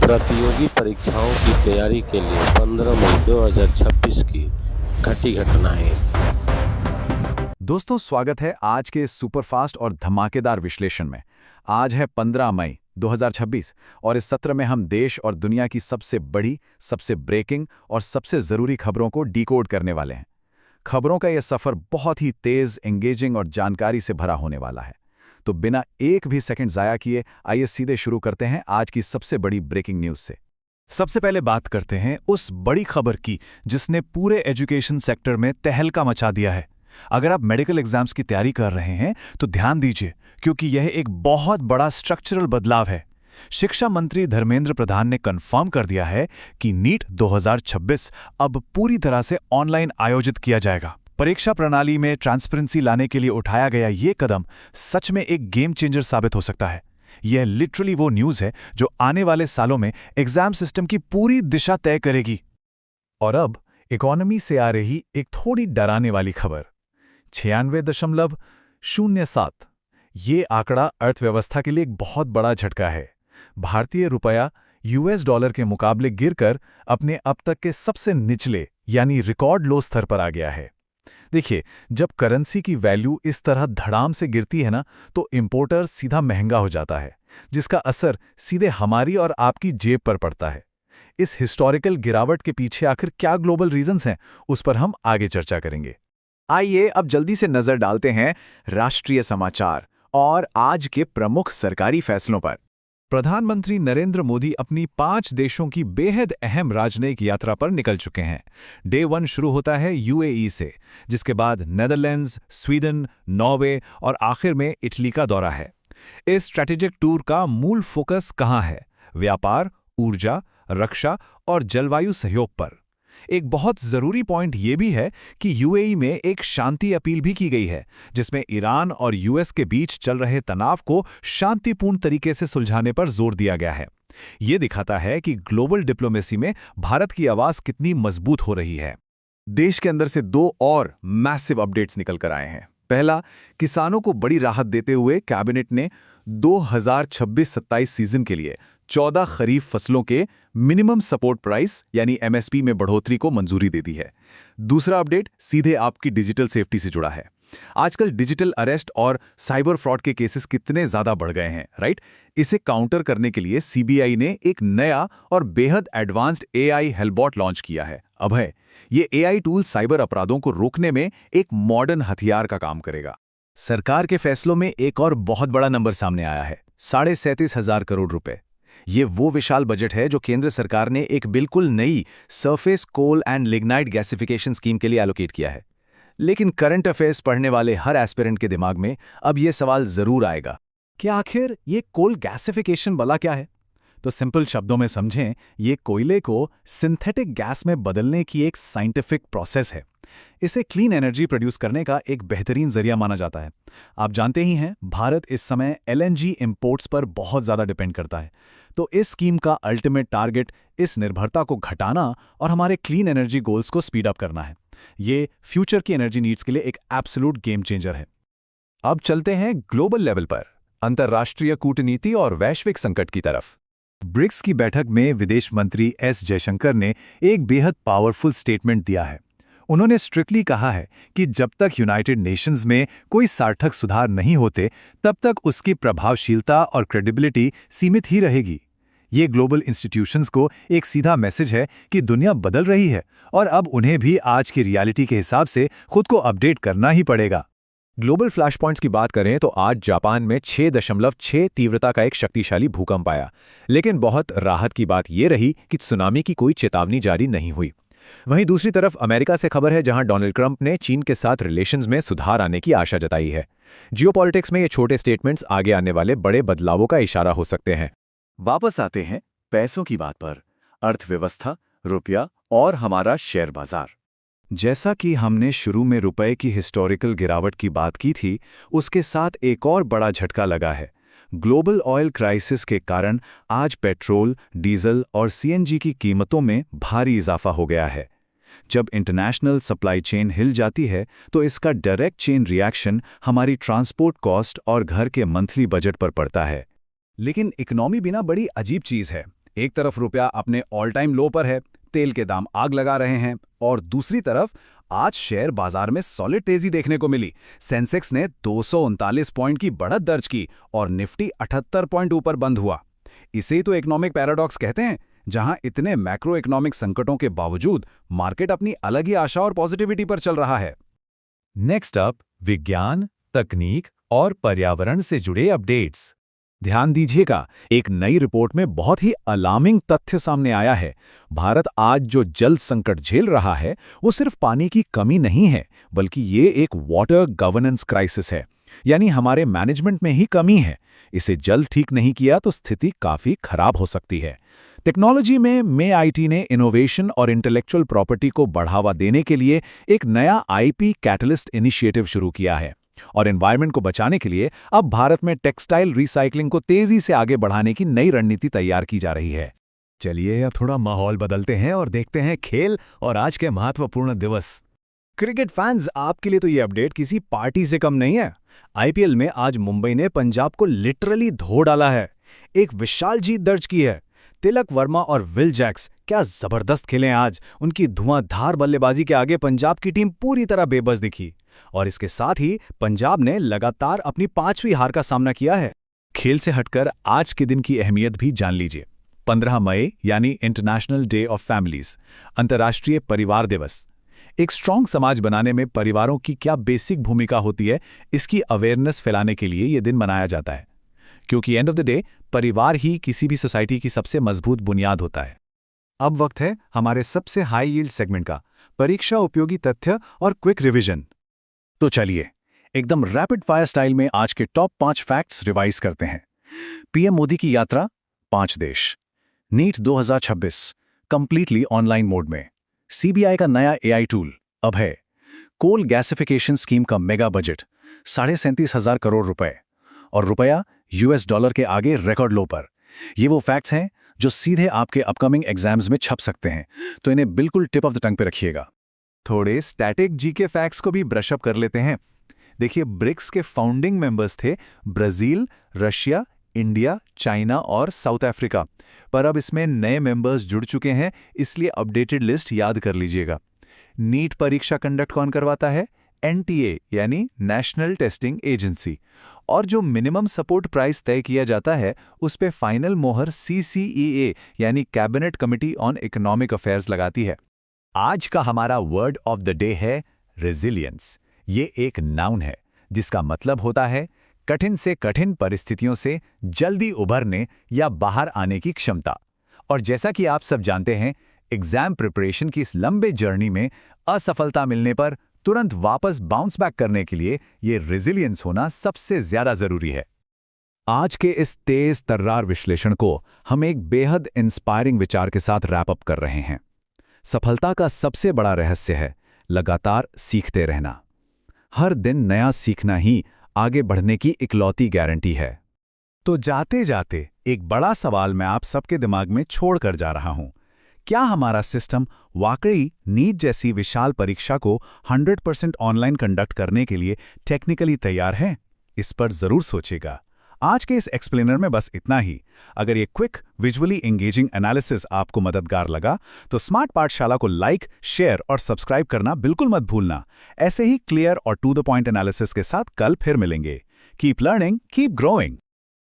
प्रतियोगी परीक्षाओं की तैयारी के लिए 15 मई 2026 की घटी घटनाएं। दोस्तों, स्वागत है आज के सुपरफास्ट और धमाकेदार विश्लेषण में। आज है 15 मई 2026 और इस सत्र में हम देश और दुनिया की सबसे बड़ी, सबसे ब्रेकिंग और सबसे ज़रूरी खबरों को डिकोड करने वाले हैं। खबरों का यह सफ़र बहुत ही तेज़, एंगेजिंग और जानकारी से भरा होने वाला है। तो बिना एक भी सेकंड ज़ाया किए आइए सीधे शुरू करते हैं आज की सबसे बड़ी ब्रेकिंग न्यूज़ से। सबसे पहले बात करते हैं उस बड़ी खबर की जिसने पूरे एजुकेशन सेक्टर में तहलका मचा दिया है। अगर आप मेडिकल एग्जाम्स की तैयारी कर रहे हैं तो ध्यान दीजिए, क्योंकि यह एक बहुत बड़ा स्ट्रक्चरल बदलाव है। शिक्षा मंत्री धर्मेंद्र प्रधान ने कंफर्म कर दिया है कि नीट 2026 अब पूरी तरह से ऑनलाइन आयोजित किया जाएगा। परीक्षा प्रणाली में ट्रांसपेरेंसी लाने के लिए उठाया गया ये कदम सच में एक गेम चेंजर साबित हो सकता है। यह लिटरली वो न्यूज़ है जो आने वाले सालों में एग्जाम सिस्टम की पूरी दिशा तय करेगी। और अब इकोनॉमी से आ रही एक थोड़ी डराने वाली खबर। 96.07 ये आंकड़ा अर्थव्यवस्था के लिए एक बहुत बड़ा झटका है। भारतीय रुपया यूएस डॉलर के मुकाबले गिरकर अपने अब तक के सबसे निचले यानी रिकॉर्ड लो स्तर पर आ गया है। देखिए, जब करेंसी की वैल्यू इस तरह धड़ाम से गिरती है ना, तो इंपोर्टर सीधा महंगा हो जाता है, जिसका असर सीधे हमारी और आपकी जेब पर पड़ता है। इस हिस्टोरिकल गिरावट के पीछे आखिर क्या ग्लोबल रीजंस हैं, उस पर हम आगे चर्चा करेंगे। आइए अब जल्दी से नजर डालते हैं राष्ट्रीय समाचार और आज के प्रमुख सरकारी फैसलों पर। प्रधानमंत्री नरेंद्र मोदी अपनी 5 देशों की बेहद अहम राजनयिक यात्रा पर निकल चुके हैं। डे 1 शुरू होता है यूएई से, जिसके बाद नेदरलैंड्स, स्वीडन, नॉर्वे और आखिर में इटली का दौरा है। इस स्ट्रैटेजिक टूर का मूल फोकस कहाँ है? व्यापार, ऊर्जा, रक्षा और जलवायु सहयोग पर। एक बहुत ज़रूरी पॉइंट ये भी है कि यूएई में एक शांति अपील भी की गई है, जिसमें ईरान और यूएस के बीच चल रहे तनाव को शांतिपूर्ण तरीके से सुलझाने पर जोर दिया गया है। ये दिखाता है कि ग्लोबल डिप्लोमेसी में भारत की आवाज़ कितनी मजबूत हो रही है। देश के अंदर से 2 और मैसिव अपडेट्स निकल कर आए हैं। पहला, किसानों को बड़ी राहत देते हुए कैबिनेट ने 2026-27 सीजन के लिए 14 खरीफ फसलों के मिनिमम सपोर्ट प्राइस यानी एमएसपी में बढ़ोतरी को मंजूरी दे दी है। दूसरा अपडेट सीधे आपकी डिजिटल सेफ्टी से जुड़ा है। आजकल डिजिटल अरेस्ट और साइबर फ्रॉड के केसेस कितने ज़्यादा बढ़ गए हैं, राइट? इसे काउंटर करने के लिए सीबीआई ने एक नया और बेहद एडवांस्ड एआई हेल्पबॉट लॉन्च किया है, अभय। ये एआई टूल साइबर अपराधों को रोकने में एक मॉडर्न हथियार का काम करेगा। सरकार के फैसलों में एक और बहुत बड़ा नंबर सामने आया है, 37,500 करोड़ रुपए। ये वो विशाल बजट है जो केंद्र सरकार ने एक बिल्कुल नई surface coal and lignite gasification scheme के लिए एलोकेट किया है। लेकिन करंट अफेयर्स पढ़ने वाले हर एस्पिरेंट के दिमाग में अब ये सवाल जरूर आएगा कि आखिर ये कोल गैसिफिकेशन भला क्या है? तो सिंपल शब्दों में समझें, ये कोयले को सिंथेटिक गैस में बदलने की एक साइंटिफिक प्रोसेस है। इसे क्लीन एनर्जी प्रोड्यूस करने का एक बेहतरीन जरिया माना जाता है। आप जानते ही हैं, भारत इस समय एलएनजी इंपोर्ट्स पर बहुत ज़्यादा डिपेंड करता है। तो इस स्कीम का अल्टीमेट टारगेट इस निर्भरता को घटाना और हमारे क्लीन एनर्जी गोल्स को स्पीड अप करना है। ये फ्यूचर की एनर्जी नीड्स के लिए एक एब्सोल्यूट गेम चेंजर है। अब चलते हैं ग्लोबल लेवल पर, अंतर्राष्ट्रीय कूटनीति और वैश्विक संकट की तरफ। ब्रिक्स की बैठक में विदेश मंत्री एस जयशंकर ने एक बेहद पावरफुल स्टेटमेंट दिया है। उन्होंने स्ट्रिक्टली कहा है कि जब तक यूनाइटेड नेशंस में कोई सार्थक सुधार नहीं होते, तब तक उसकी प्रभावशीलता और क्रेडिबिलिटी सीमित ही रहेगी। ये ग्लोबल इंस्टीट्यूशंस को एक सीधा मैसेज है कि दुनिया बदल रही है और अब उन्हें भी आज की रियलिटी के हिसाब से खुद को अपडेट करना ही पड़ेगा। ग्लोबल फ्लैश पॉइंट्स की बात करें तो आज जापान में 6.6 तीव्रता का एक शक्तिशाली भूकंप आया। लेकिन बहुत राहत की बात यह रही कि सुनामी की कोई चेतावनी जारी नहीं हुई। वहीं दूसरी तरफ अमेरिका से खबर है, जहां डोनाल्ड ट्रंप ने चीन के साथ रिलेशंस में सुधार आने की आशा जताई है। जियोपॉलिटिक्स में ये छोटे स्टेटमेंट्स आगे आने वाले बड़े बदलावों का इशारा हो सकते हैं। वापस आते हैं पैसों की बात पर, अर्थव्यवस्था, रुपया और हमारा शेयर बाजार। जैसा कि हमने शुरू में रुपए की हिस्टोरिकल गिरावट की बात की थी, उसके साथ एक और बड़ा झटका लगा है। ग्लोबल ऑयल क्राइसिस के कारण आज पेट्रोल, डीजल और सीएनजी की कीमतों में भारी इजाफा हो गया है। जब इंटरनेशनल सप्लाई चेन हिल जाती है तो इसका डायरेक्ट चेन रिएक्शन हमारी ट्रांसपोर्ट कॉस्ट और घर के मंथली बजट पर पड़ता है। लेकिन इकोनॉमी भी ना बड़ी अजीब चीज़ है। एक तरफ रुपया अपने ऑल टाइम लो पर है, तेल के दाम आग लगा रहे हैं, और दूसरी तरफ आज शेयर बाजार में सॉलिड तेजी देखने को मिली। सेंसेक्स ने 239 पॉइंट की बढ़त दर्ज की और निफ्टी 78 पॉइंट ऊपर बंद हुआ। इसे तो इकोनॉमिक पैराडॉक्स कहते हैं, जहां इतने मैक्रो इकोनॉमिक संकटों के बावजूद मार्केट अपनी अलग ही आशा और पॉजिटिविटी पर चल रहा है। नेक्स्ट अप, विज्ञान, तकनीक और पर्यावरण से जुड़े अपडेट्स। ध्यान दीजिएगा, एक नई रिपोर्ट में बहुत ही अलार्मिंग तथ्य सामने आया है। भारत आज जो जल संकट झेल रहा है वो सिर्फ पानी की कमी नहीं है, बल्कि ये एक वाटर गवर्नेंस क्राइसिस है, यानी हमारे मैनेजमेंट में ही कमी है। इसे जल्द ठीक नहीं किया तो स्थिति काफी खराब हो सकती है। टेक्नोलॉजी में MAIT ने इनोवेशन और इंटेलेक्चुअल प्रॉपर्टी को बढ़ावा देने के लिए एक नया IP कैटलिस्ट इनिशिएटिव शुरू किया है, और एनवायरनमेंट को बचाने के लिए अब भारत में टेक्सटाइल रिसाइकलिंग को तेजी से आगे बढ़ाने की नई रणनीति तैयार की जा रही है। चलिए अब थोड़ा माहौल बदलते हैं और देखते हैं खेल और आज के महत्वपूर्ण दिवस। क्रिकेट फैंस, आपके लिए तो ये अपडेट किसी पार्टी से कम नहीं है। IPL में आज मुंबई ने पंजाब को लिटरली धो डाला है, एक विशाल जीत दर्ज की है। तिलक वर्मा और विल जैक्स क्या जबरदस्त खेले आज। उनकी धुआंधार बल्लेबाजी के आगे पंजाब की टीम पूरी तरह बेबस दिखी, और इसके साथ ही पंजाब ने लगातार अपनी 5वीं हार का सामना किया है। खेल से हटकर आज के दिन की अहमियत भी जान लीजिए। 15 मई यानी इंटरनेशनल डे ऑफ फैमिलीज, अंतर्राष्ट्रीय परिवार दिवस। एक स्ट्रॉन्ग समाज बनाने में परिवारों की क्या बेसिक भूमिका होती है, इसकी अवेयरनेस फैलाने के लिए यह दिन मनाया जाता है, क्योंकि एंड ऑफ द डे परिवार ही किसी भी सोसाइटी की सबसे मजबूत बुनियाद होता है। अब वक्त है हमारे सबसे हाई यील्ड सेगमेंट का, परीक्षा उपयोगी तथ्य और क्विक रिवीजन। तो चलिए एकदम रैपिड फायर स्टाइल में आज के टॉप 5 फैक्ट्स रिवाइज करते हैं। PM मोदी की यात्रा 5 देश, नीट 2026 कंप्लीटली ऑनलाइन मोड में, CBI का नया AI टूल अभय, कोल गैसिफिकेशन स्कीम का मेगा बजट 37,500 करोड़ रुपए, और रुपया $, के आगे रिकॉर्ड लो पर। ये वो फैक्ट्स हैं जो सीधे आपके अपकमिंग एग्जाम्स में छप सकते हैं, तो इन्हें बिल्कुल टिप ऑफ द टंग पे रखिएगा। थोड़े स्टैटिक GK फैक्ट्स को भी ब्रशअप कर लेते हैं। देखिए, ब्रिक्स के फाउंडिंग मेंबर्स थे ब्राजील, रशिया, इंडिया, चाइना और साउथ अफ्रीका, पर अब इसमें नए मेंबर्स जुड़ चुके हैं, इसलिए अपडेटेड लिस्ट याद कर लीजिएगा। नीट परीक्षा कंडक्ट कौन करवाता है? NTA यानी नेशनल टेस्टिंग एजेंसी, और जो मिनिमम सपोर्ट प्राइस तय किया जाता है उस पे फाइनल मोहर CCEA यानी cabinet committee on economic affairs लगाती है। आज का हमारा वर्ड ऑफ द डे है रेजिलियंस। ये एक नाउन है जिसका मतलब होता है कठिन से कठिन परिस्थितियों से जल्दी उभरने या बाहर आने की क्षमता। और जैसा कि आप सब जानते हैं, एग्जाम प्रिपरेशन की इस लंबे जर्नी में असफलता मिलने पर तुरंत वापस बाउंस बैक करने के लिए ये रेजिलियंस होना सबसे ज्यादा जरूरी है। आज के इस तेज तर्रार विश्लेषण को हम एक बेहद इंस्पायरिंग विचार के साथ रैप अप कर रहे हैं। सफलता का सबसे बड़ा रहस्य है लगातार सीखते रहना। हर दिन नया सीखना ही आगे बढ़ने की इकलौती गारंटी है। तो जाते जाते एक बड़ा सवाल मैं आप सबके दिमाग में छोड़ कर जा रहा हूं। क्या हमारा सिस्टम वाकई नीट जैसी विशाल परीक्षा को 100% ऑनलाइन कंडक्ट करने के लिए टेक्निकली तैयार है? इस पर जरूर सोचेगा। आज के इस एक्सप्लेनर में बस इतना ही। अगर ये क्विक विजुअली एंगेजिंग एनालिसिस आपको मददगार लगा तो स्मार्ट पाठशाला को लाइक, शेयर और सब्सक्राइब करना बिल्कुल मत भूलना। ऐसे ही क्लियर और टू द पॉइंट एनालिसिस के साथ कल फिर मिलेंगे। Keep learning, keep growing.